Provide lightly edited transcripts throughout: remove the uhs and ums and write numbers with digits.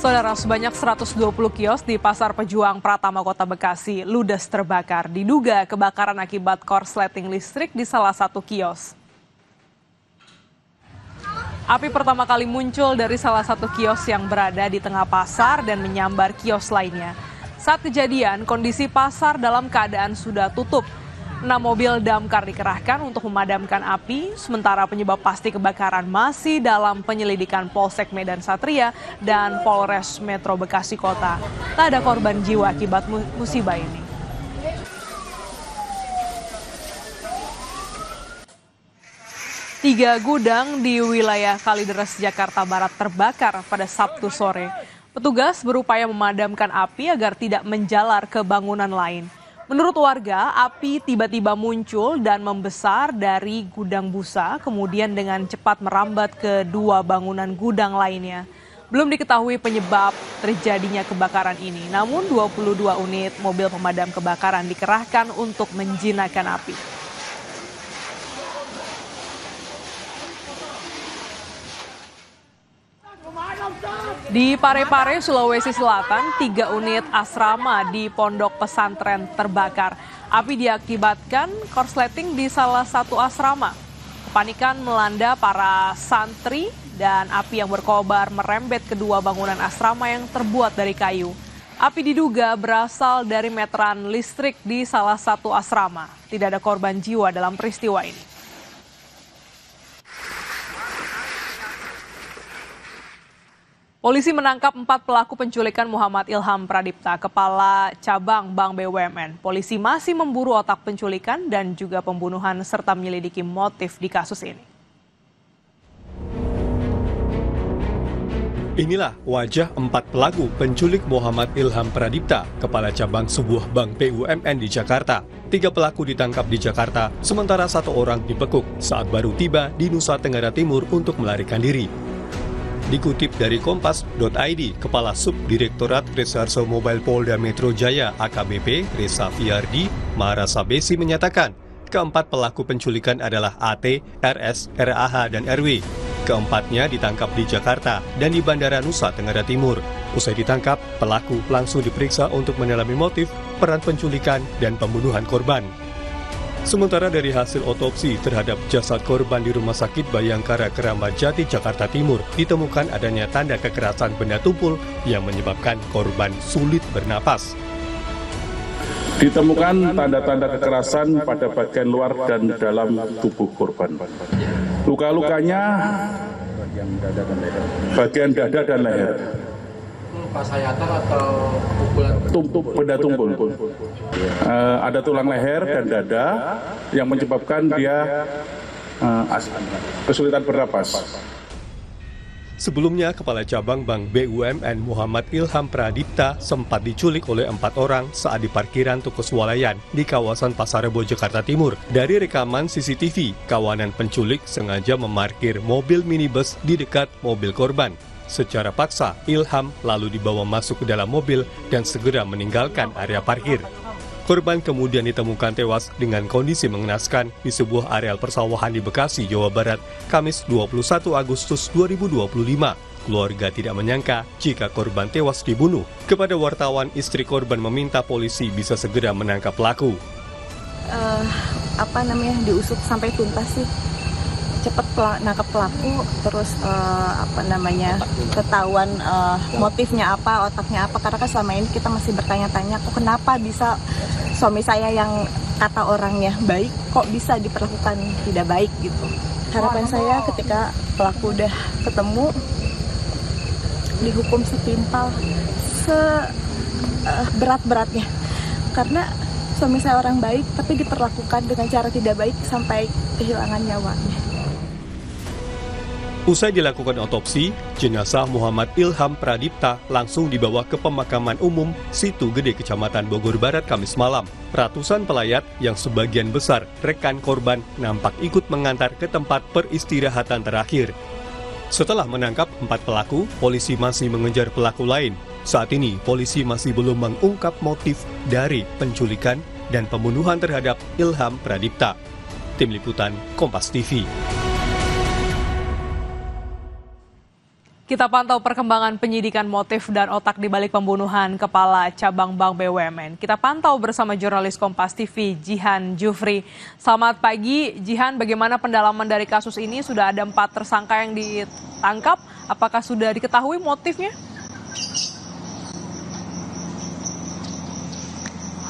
Saudara, sebanyak 120 kios di Pasar Pejuang Pratama Kota Bekasi ludes terbakar. Diduga kebakaran akibat korsleting listrik di salah satu kios. Api pertama kali muncul dari salah satu kios yang berada di tengah pasar dan menyambar kios lainnya. Saat kejadian, kondisi pasar dalam keadaan sudah tutup. 6 mobil damkar dikerahkan untuk memadamkan api, sementara penyebab pasti kebakaran masih dalam penyelidikan Polsek Medan Satria dan Polres Metro Bekasi Kota. Tak ada korban jiwa akibat musibah ini. Tiga gudang di wilayah Kalideres, Jakarta Barat terbakar pada Sabtu sore. Petugas berupaya memadamkan api agar tidak menjalar ke bangunan lain. Menurut warga, api tiba-tiba muncul dan membesar dari gudang busa, kemudian dengan cepat merambat ke dua bangunan gudang lainnya. Belum diketahui penyebab terjadinya kebakaran ini, namun 22 unit mobil pemadam kebakaran dikerahkan untuk menjinakkan api. Di Parepare, Sulawesi Selatan, 3 unit asrama di pondok pesantren terbakar. Api diakibatkan korsleting di salah satu asrama. Kepanikan melanda para santri dan api yang berkobar merembet kedua bangunan asrama yang terbuat dari kayu. Api diduga berasal dari meteran listrik di salah satu asrama. Tidak ada korban jiwa dalam peristiwa ini. Polisi menangkap 4 pelaku penculikan Muhammad Ilham Pradipta, Kepala Cabang Bank BUMN. Polisi masih memburu otak penculikan dan juga pembunuhan serta menyelidiki motif di kasus ini. Inilah wajah 4 pelaku penculik Muhammad Ilham Pradipta, Kepala Cabang sebuah bank BUMN di Jakarta. 3 pelaku ditangkap di Jakarta, sementara 1 orang dibekuk saat baru tiba di Nusa Tenggara Timur untuk melarikan diri. Dikutip dari Kompas.id, Kepala Subdirektorat Reserse Mobile Polda Metro Jaya AKBP Reza Fiardi Marasabesi menyatakan, keempat pelaku penculikan adalah AT, RS, RAH, dan RW. Keempatnya ditangkap di Jakarta dan di Bandara Nusa Tenggara Timur. Usai ditangkap, pelaku langsung diperiksa untuk mendalami motif, peran penculikan, dan pembunuhan korban. Sementara dari hasil otopsi terhadap jasad korban di Rumah Sakit Bayangkara Keramat Jati, Jakarta Timur, ditemukan adanya tanda kekerasan benda tumpul yang menyebabkan korban sulit bernapas. Ditemukan tanda-tanda kekerasan pada bagian luar dan dalam tubuh korban. Luka-lukanya bagian dada dan leher. Pas sayatan atau pukulan? Benda tumpul. Ada tulang leher dan dada yang menyebabkan dia kesulitan bernapas. Sebelumnya, Kepala Cabang Bank BUMN Muhammad Ilham Pradipta sempat diculik oleh 4 orang saat di parkiran toko swalayan di kawasan Pasar Rebo, Jakarta Timur. Dari rekaman CCTV, kawanan penculik sengaja memarkir mobil minibus di dekat mobil korban. Secara paksa, Ilham lalu dibawa masuk ke dalam mobil dan segera meninggalkan area parkir. Korban kemudian ditemukan tewas dengan kondisi mengenaskan di sebuah areal persawahan di Bekasi, Jawa Barat, Kamis 21 Agustus 2025. Keluarga tidak menyangka jika korban tewas dibunuh. Kepada wartawan, istri korban meminta polisi bisa segera menangkap pelaku. Diusut sampai tuntas sih. Cepat nangkap pelaku, terus ketahuan motifnya apa, otaknya apa, karena kan selama ini kita masih bertanya-tanya kok kenapa bisa suami saya yang kata orangnya baik kok bisa diperlakukan tidak baik gitu. Harapan saya ketika pelaku udah ketemu dihukum setimpal seberat-beratnya, karena suami saya orang baik tapi diperlakukan dengan cara tidak baik sampai kehilangan nyawanya. Usai dilakukan otopsi, jenazah Muhammad Ilham Pradipta langsung dibawa ke pemakaman umum Situ Gede, Kecamatan Bogor Barat, Kamis malam. Ratusan pelayat yang sebagian besar rekan korban nampak ikut mengantar ke tempat peristirahatan terakhir. Setelah menangkap 4 pelaku, polisi masih mengejar pelaku lain. Saat ini, polisi masih belum mengungkap motif dari penculikan dan pembunuhan terhadap Ilham Pradipta. Tim Liputan Kompas TV. Kita pantau perkembangan penyidikan motif dan otak di balik pembunuhan Kepala Cabang Bank BUMN. Kita pantau bersama jurnalis Kompas TV, Jihan Jufri. Selamat pagi, Jihan. Bagaimana pendalaman dari kasus ini? Sudah ada 4 tersangka yang ditangkap. Apakah sudah diketahui motifnya?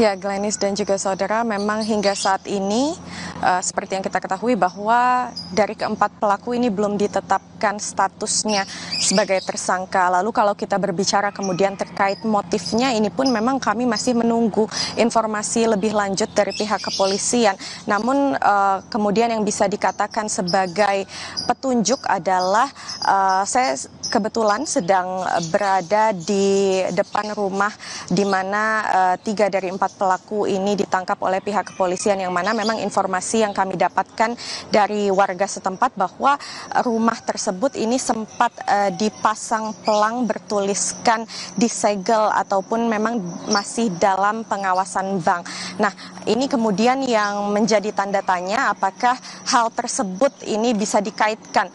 Ya, Glenis dan juga saudara, memang hingga saat ini seperti yang kita ketahui bahwa dari keempat pelaku ini belum ditetapkan statusnya sebagai tersangka. Lalu kalau kita berbicara kemudian terkait motifnya, ini pun memang kami masih menunggu informasi lebih lanjut dari pihak kepolisian. Namun kemudian yang bisa dikatakan sebagai petunjuk adalah saya kebetulan sedang berada di depan rumah di mana 3 dari 4 pelaku ini ditangkap oleh pihak kepolisian, yang mana memang informasi yang kami dapatkan dari warga setempat bahwa rumah tersebut ini sempat dipasang pelang bertuliskan disegel ataupun memang masih dalam pengawasan bank. Nah, ini kemudian yang menjadi tanda tanya apakah hal tersebut ini bisa dikaitkan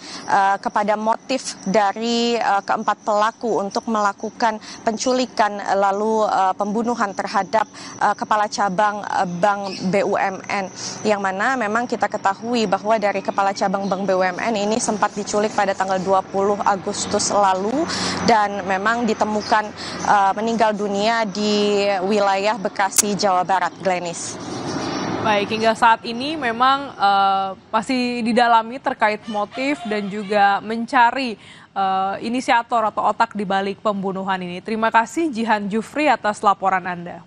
kepada motif dari keempat pelaku untuk melakukan penculikan lalu pembunuhan terhadap Kepala Cabang Bank BUMN, yang mana memang kita ketahui bahwa dari Kepala Cabang Bank BUMN ini sempat diculik pada tanggal 20 Agustus lalu dan memang ditemukan meninggal dunia di wilayah Bekasi, Jawa Barat, Glenis. Baik, hingga saat ini memang masih didalami terkait motif dan juga mencari inisiator atau otak di balik pembunuhan ini. Terima kasih Jihan Jufri atas laporan Anda.